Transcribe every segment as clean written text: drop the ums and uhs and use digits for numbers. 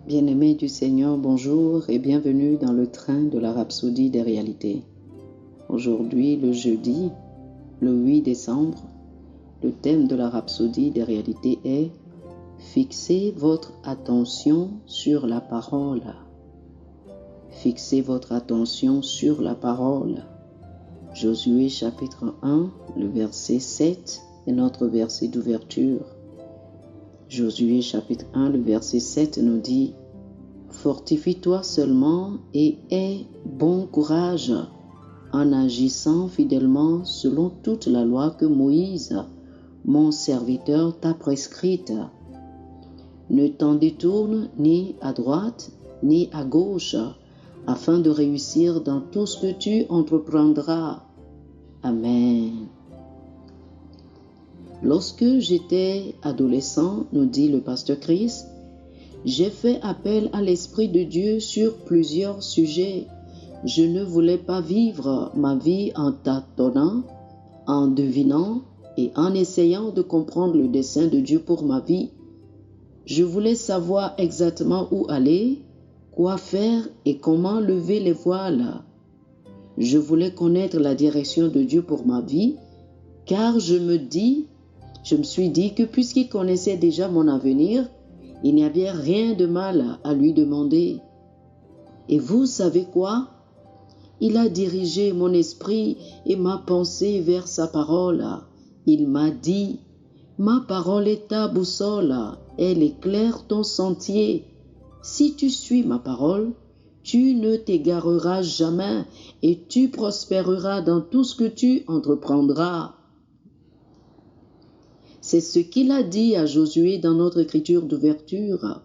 Bien-aimés du Seigneur, bonjour et bienvenue dans le train de la Rhapsodie des réalités. Aujourd'hui, le jeudi, le 8 décembre, le thème de la Rhapsodie des réalités est « Fixez votre attention sur la parole ». Fixez votre attention sur la parole. Josué chapitre 1, le verset 7 est notre verset d'ouverture. Josué chapitre 1, le verset 7 nous dit « Fortifie-toi seulement et aie bon courage en agissant fidèlement selon toute la loi que Moïse, mon serviteur, t'a prescrite. Ne t'en détourne ni à droite ni à gauche, afin de réussir dans tout ce que tu entreprendras. » Amen. Lorsque j'étais adolescent, nous dit le pasteur Chris, j'ai fait appel à l'Esprit de Dieu sur plusieurs sujets. Je ne voulais pas vivre ma vie en tâtonnant, en devinant et en essayant de comprendre le dessein de Dieu pour ma vie. Je voulais savoir exactement où aller, quoi faire et comment lever les voiles. Je voulais connaître la direction de Dieu pour ma vie, car je me suis dit que puisqu'il connaissait déjà mon avenir, il n'y avait rien de mal à lui demander. Et vous savez quoi? Il a dirigé mon esprit et ma pensée vers sa parole. Il m'a dit, « Ma parole est ta boussole, elle éclaire ton sentier. Si tu suis ma parole, tu ne t'égareras jamais et tu prospéreras dans tout ce que tu entreprendras. » C'est ce qu'il a dit à Josué dans notre écriture d'ouverture.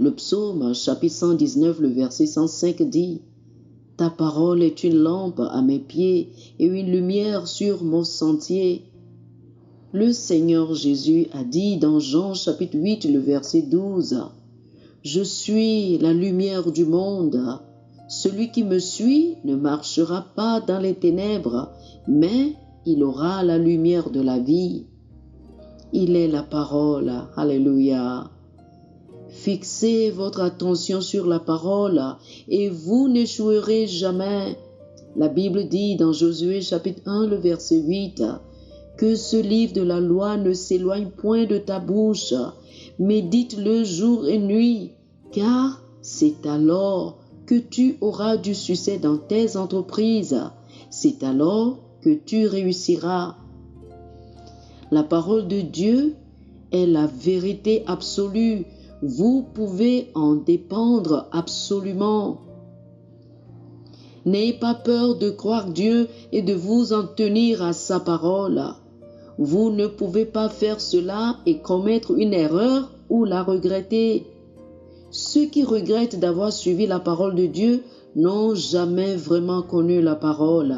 Le psaume chapitre 119, le verset 105 dit « Ta parole est une lampe à mes pieds et une lumière sur mon sentier. » Le Seigneur Jésus a dit dans Jean chapitre 8, le verset 12 « Je suis la lumière du monde. Celui qui me suit ne marchera pas dans les ténèbres, mais il aura la lumière de la vie. » Il est la parole. Alléluia. Fixez votre attention sur la parole et vous n'échouerez jamais. La Bible dit dans Josué chapitre 1, le verset 8, que ce livre de la loi ne s'éloigne point de ta bouche. Médite-le jour et nuit, car c'est alors que tu auras du succès dans tes entreprises. C'est alors que tu réussiras. La parole de Dieu est la vérité absolue. Vous pouvez en dépendre absolument. N'ayez pas peur de croire Dieu et de vous en tenir à sa parole. Vous ne pouvez pas faire cela et commettre une erreur ou la regretter. Ceux qui regrettent d'avoir suivi la parole de Dieu n'ont jamais vraiment connu la parole.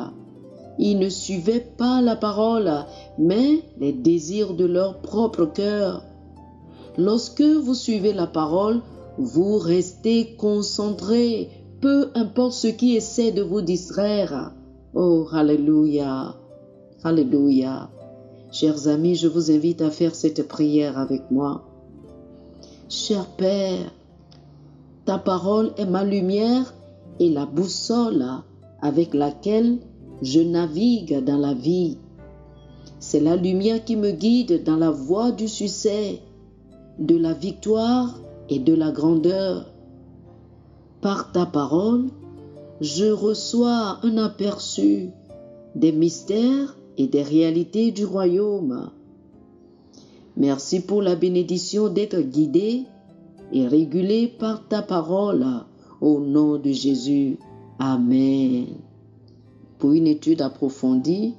Ils ne suivaient pas la parole, mais les désirs de leur propre cœur. Lorsque vous suivez la parole, vous restez concentré, peu importe ce qui essaie de vous distraire. Oh, alléluia, alléluia. Chers amis, je vous invite à faire cette prière avec moi. Cher Père, ta parole est ma lumière et la boussole avec laquelle je navigue dans la vie. C'est la lumière qui me guide dans la voie du succès, de la victoire et de la grandeur. Par ta parole, je reçois un aperçu des mystères et des réalités du royaume. Merci pour la bénédiction d'être guidé et régulé par ta parole. Au nom de Jésus. Amen. Pour une étude approfondie,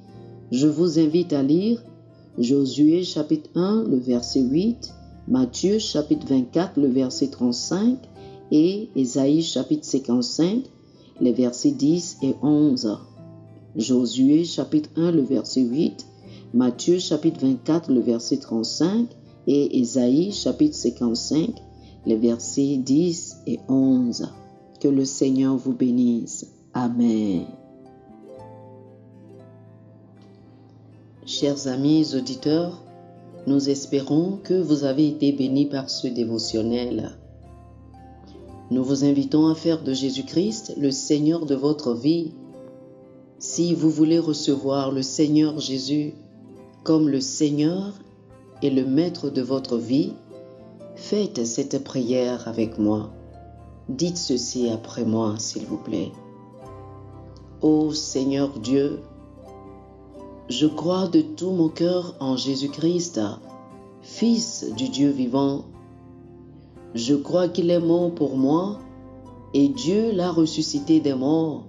je vous invite à lire Josué chapitre 1, le verset 8, Matthieu chapitre 24, le verset 35 et Ésaïe chapitre 55, les versets 10 et 11. Josué chapitre 1, le verset 8, Matthieu chapitre 24, le verset 35 et Ésaïe chapitre 55, les versets 10 et 11. Que le Seigneur vous bénisse. Amen. Chers amis auditeurs, nous espérons que vous avez été bénis par ce dévotionnel. Nous vous invitons à faire de Jésus-Christ le Seigneur de votre vie. Si vous voulez recevoir le Seigneur Jésus comme le Seigneur et le Maître de votre vie, faites cette prière avec moi. Dites ceci après moi, s'il vous plaît. Ô Seigneur Dieu, je crois de tout mon cœur en Jésus-Christ, Fils du Dieu vivant. Je crois qu'il est mort pour moi et Dieu l'a ressuscité des morts.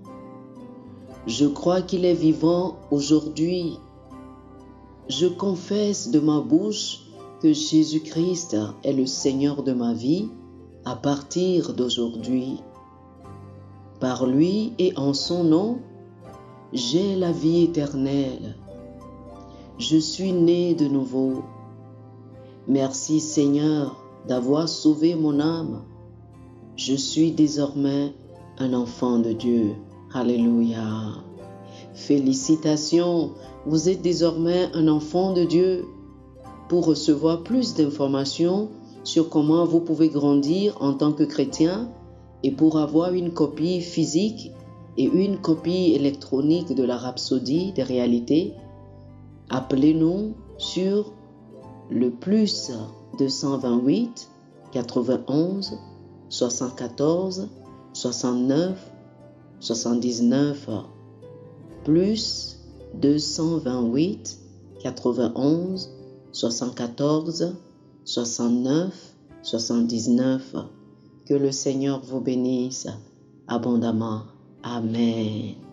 Je crois qu'il est vivant aujourd'hui. Je confesse de ma bouche que Jésus-Christ est le Seigneur de ma vie à partir d'aujourd'hui. Par lui et en son nom, j'ai la vie éternelle. Je suis né de nouveau. Merci Seigneur d'avoir sauvé mon âme. Je suis désormais un enfant de Dieu. Alléluia. Félicitations, vous êtes désormais un enfant de Dieu. Pour recevoir plus d'informations sur comment vous pouvez grandir en tant que chrétien et pour avoir une copie physique et une copie électronique de la Rhapsodie des réalités, appelez-nous sur le plus 228 91 74 69 79 plus 228 91 74 69 79. Que le Seigneur vous bénisse abondamment. Amen.